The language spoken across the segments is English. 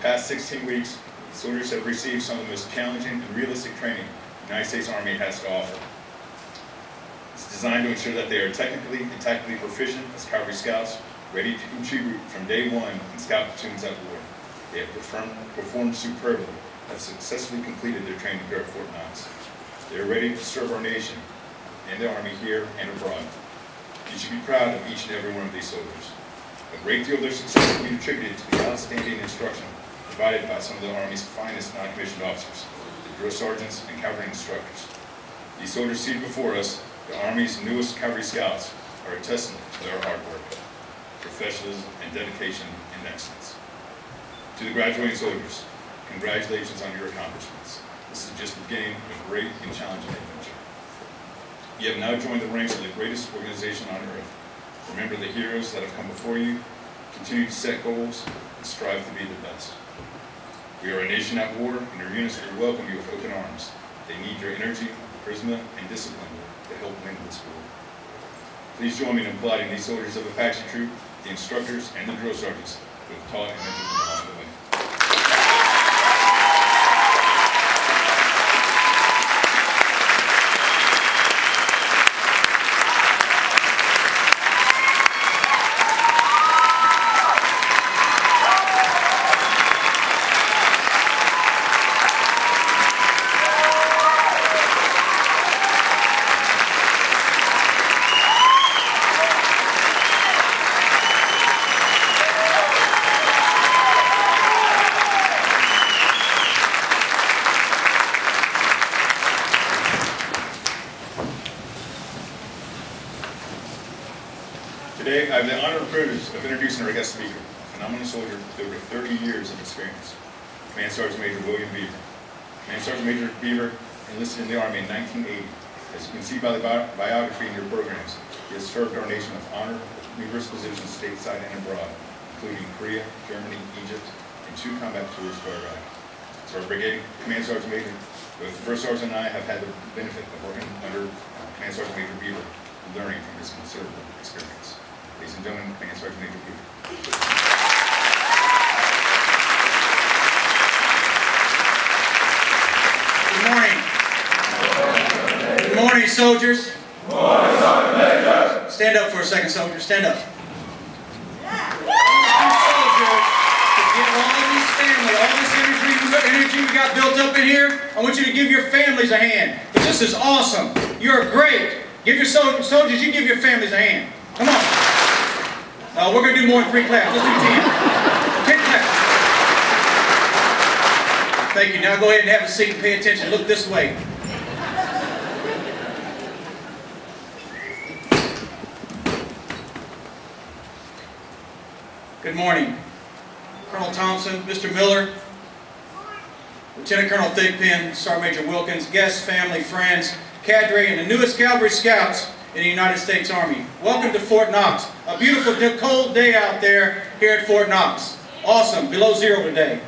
past 16 weeks, soldiers have received some of the most challenging and realistic training the United States Army has to offer. It's designed to ensure that they are technically and tactically proficient as Cavalry Scouts, ready to contribute from day one in scout platoons at war. They have performed superbly, have successfully completed their training here at Fort Knox. They are ready to serve our nation and the Army here and abroad. You should be proud of each and every one of these soldiers. A great deal of their success can be attributed to the outstanding instruction provided by some of the Army's finest non-commissioned officers, the drill sergeants and cavalry instructors. These soldiers seated before us, the Army's newest Cavalry Scouts, are a testament to their hard work, professionalism, and dedication and excellence. To the graduating soldiers, congratulations on your accomplishments. This is just the beginning of a great and challenging adventure. You have now joined the ranks of the greatest organization on earth. Remember the heroes that have come before you, continue to set goals, and strive to be the best. We are a nation at war, and your units will welcome you with open arms. They need your energy, charisma, and discipline to help win this war. Please join me in applauding these soldiers of Apache Troop, the instructors, and the drill sergeants who have taught and mentored them along the way. Today, I have the honor and privilege of introducing our guest speaker, a phenomenal soldier with over 30 years of experience, Command Sergeant Major William Beaver. Command Sergeant Major Beaver enlisted in the Army in 1980. As you can see by the biography in your programs, he has served our nation with honor with numerous positions stateside and abroad, including Korea, Germany, Egypt, and 2 combat tours to Iraq. So our Brigade Command Sergeant Major, both the First Sergeant and I have had the benefit of working under Command Sergeant Major Beaver and learning from his considerable experience. Ladies and gentlemen, Command Sergeant Major Beaver. Good morning. Good morning, soldiers. Good morning, Sergeant Major. Stand up for a second, soldiers. Stand up. All this energy we got built up in here, I want you to give your families a hand. This is awesome. You're great. Give your soldiers, you give your families a hand. Come on. We're going to do more than 3 claps. Let's do 10. 10 claps. Thank you. Now go ahead and have a seat and pay attention. Look this way. Good morning. Colonel Thompson, Mr. Miller, Lieutenant Colonel Thigpen, Sergeant Major Wilkins, guests, family, friends, cadre, and the newest Cavalry Scouts in the United States Army. Welcome to Fort Knox. A beautiful, cold day out there here at Fort Knox. Awesome, below 0 today.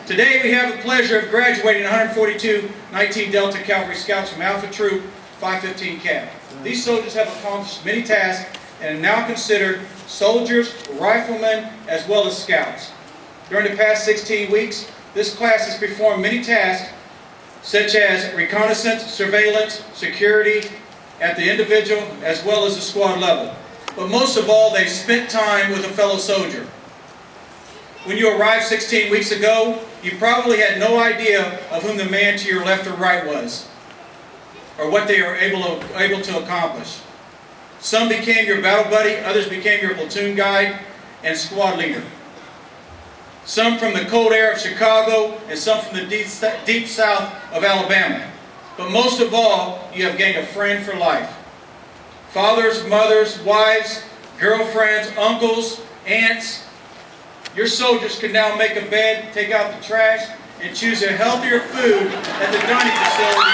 Today we have the pleasure of graduating 142 19 Delta Cavalry Scouts from Alpha Troop 515 Cav. These soldiers have accomplished many tasks and are now considered soldiers, riflemen, as well as scouts. During the past 16 weeks, this class has performed many tasks such as reconnaissance, surveillance, security at the individual as well as the squad level. But most of all, they've spent time with a fellow soldier. When you arrived 16 weeks ago, you probably had no idea of whom the man to your left or right was, or what they were able to accomplish. Some became your battle buddy, others became your platoon guide and squad leader. Some from the cold air of Chicago, and some from the deep south of Alabama. But most of all, you have gained a friend for life. Fathers, mothers, wives, girlfriends, uncles, aunts. Your soldiers can now make a bed, take out the trash, and choose a healthier food at the dining facility.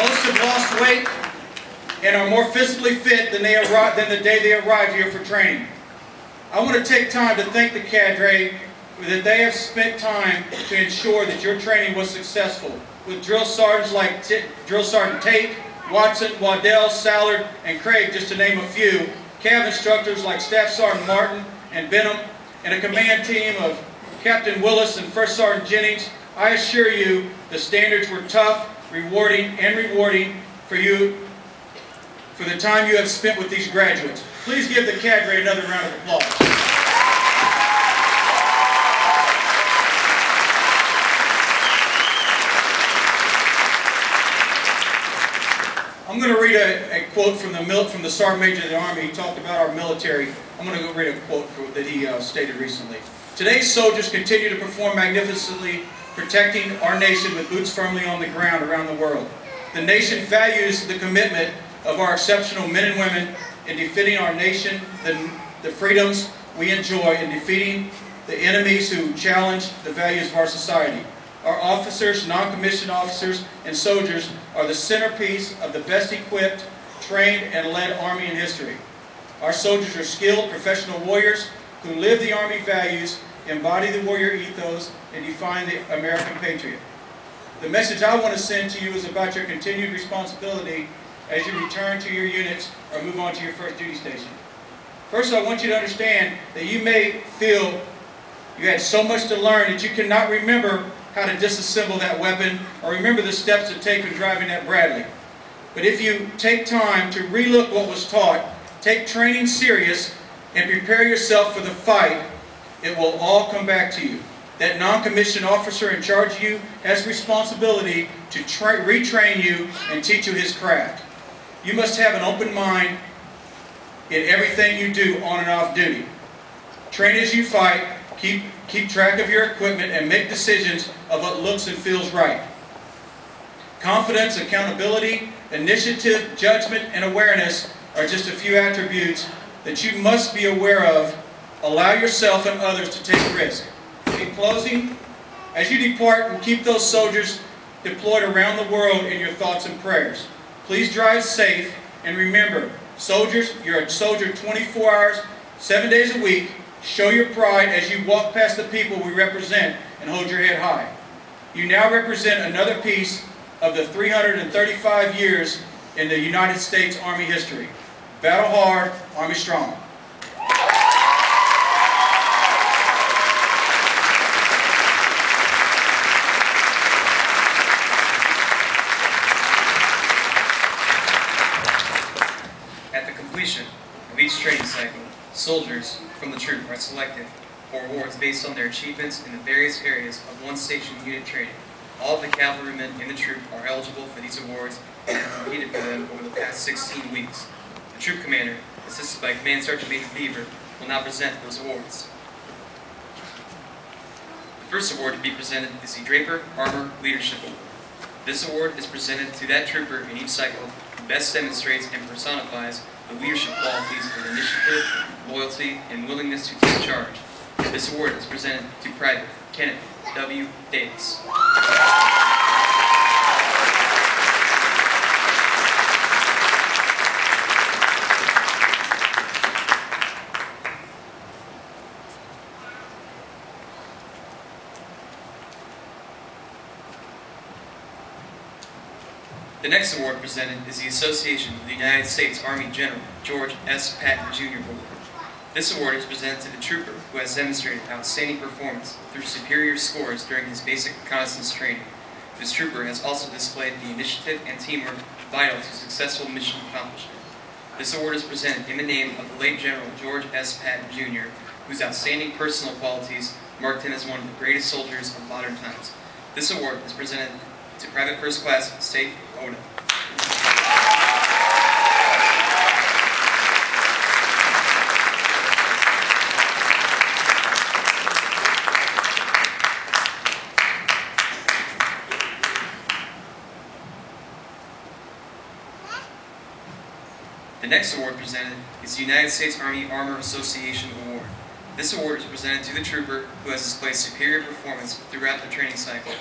Most have lost weight and are more physically fit than the day they arrived here for training. I want to take time to thank the cadre that they have spent time to ensure that your training was successful, with drill sergeants like Drill Sergeant Tate, Watson, Waddell, Sallard, and Craig, just to name a few, cav instructors like Staff Sergeant Martin and Benham, and a command team of Captain Willis and First Sergeant Jennings, I assure you the standards were tough, rewarding for you for the time you have spent with these graduates. Please give the cadre another round of applause. I'm going to read a quote from the Sergeant Major of the Army. He talked about our military. I'm going to go read a quote that he stated recently. Today's soldiers continue to perform magnificently, protecting our nation with boots firmly on the ground around the world. The nation values the commitment of our exceptional men and women in defending our nation, the freedoms we enjoy, in defeating the enemies who challenge the values of our society. Our officers, non-commissioned officers, and soldiers are the centerpiece of the best equipped, trained, and led Army in history. Our soldiers are skilled, professional warriors who live the Army values, embody the warrior ethos, and define the American patriot. The message I want to send to you is about your continued responsibility as you return to your units or move on to your first duty station. First, I want you to understand that you may feel you had so much to learn that you cannot remember how to disassemble that weapon or remember the steps to take when driving that Bradley. But if you take time to relook what was taught, take training serious, and prepare yourself for the fight, it will all come back to you. That non-commissioned officer in charge of you has responsibility to retrain you and teach you his craft. You must have an open mind in everything you do on and off duty. Train as you fight, keep track of your equipment, and make decisions of what looks and feels right. Confidence, accountability, initiative, judgment, and awareness are just a few attributes that you must be aware of. Allow yourself and others to take risk. In closing, as you depart, and keep those soldiers deployed around the world in your thoughts and prayers. Please drive safe, and remember, soldiers, you're a soldier 24 hours, 7 days a week. Show your pride as you walk past the people we represent and hold your head high. You now represent another piece of the 335 years in the United States Army history. Battle hard, Army strong. At the completion of each training cycle, soldiers from the troop are selected for awards based on their achievements in the various areas of one station unit training. All of the cavalrymen in the troop are eligible for these awards and have competed for them over the past 16 weeks. The troop commander, assisted by Command Sergeant Major Beaver, will now present those awards. The first award to be presented is the Draper Armor Leadership Award. This award is presented to that trooper in each cycle who best demonstrates and personifies the leadership qualities of initiative, loyalty, and willingness to take charge. This award is presented to Private Kenneth W. Davis. The next award presented is the Association of the United States Army General George S. Patton Jr. Award. This award is presented to the trooper who has demonstrated outstanding performance through superior scores during his basic reconnaissance training. This trooper has also displayed the initiative and teamwork vital to successful mission accomplishment. This award is presented in the name of the late General George S. Patton Jr., whose outstanding personal qualities marked him as one of the greatest soldiers of modern times. This award is presented to Private First Class Safe Oda. The next award presented is the United States Army Armor Association Award. This award is presented to the trooper who has displayed superior performance throughout the training cycle.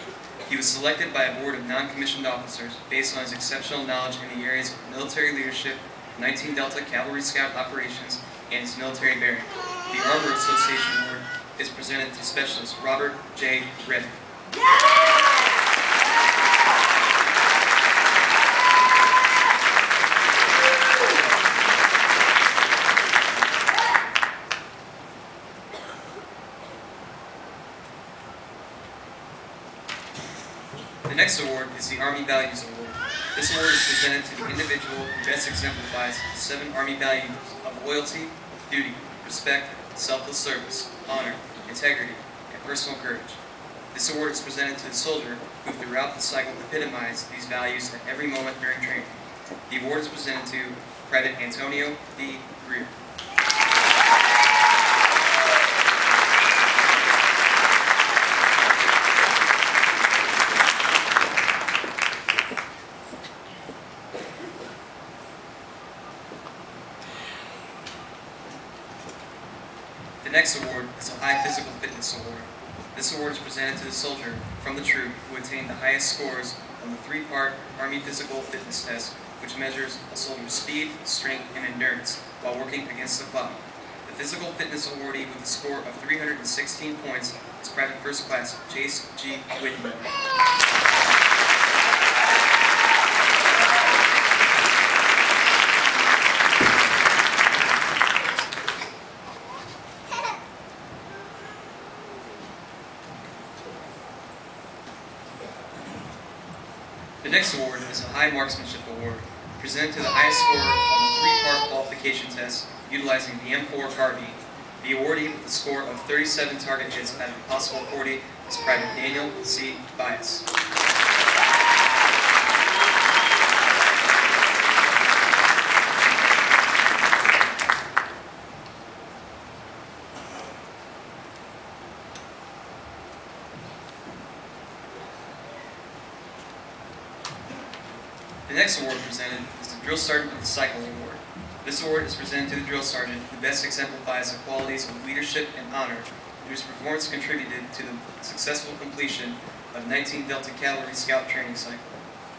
He was selected by a board of non-commissioned officers based on his exceptional knowledge in the areas of military leadership, 19 Delta Cavalry Scout operations, and his military bearing. The Armor Association Award is presented to Specialist Robert J. Reddick. The next award is the Army Values Award. This award is presented to the individual who best exemplifies the 7 Army values of loyalty, duty, respect, selfless service, honor, integrity, and personal courage. This award is presented to the soldier who throughout the cycle epitomized these values at every moment during training. The award is presented to Private Antonio D. Greer. The next award is a High Physical Fitness Award. This award is presented to the soldier from the troop who attained the highest scores on the 3-part Army Physical Fitness Test, which measures a soldier's speed, strength, and endurance while working against the clock. The Physical Fitness awardee with a score of 316 points is Private First Class Chase G. Whitman. The next award is a High Marksmanship Award, presented to the highest score on the 3-part qualification test utilizing the M4 carbine. The awardee with a score of 37 target hits out of a possible 40 is Private Daniel C. Bias. The next award presented is the Drill Sergeant of the Cycle Award. This award is presented to the drill sergeant who best exemplifies the qualities of leadership and honor, and whose performance contributed to the successful completion of 19 Delta Cavalry Scout Training Cycle.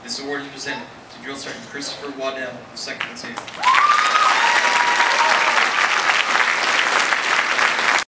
This award is presented to Drill Sergeant Christopher Waddell of 2nd Platoon.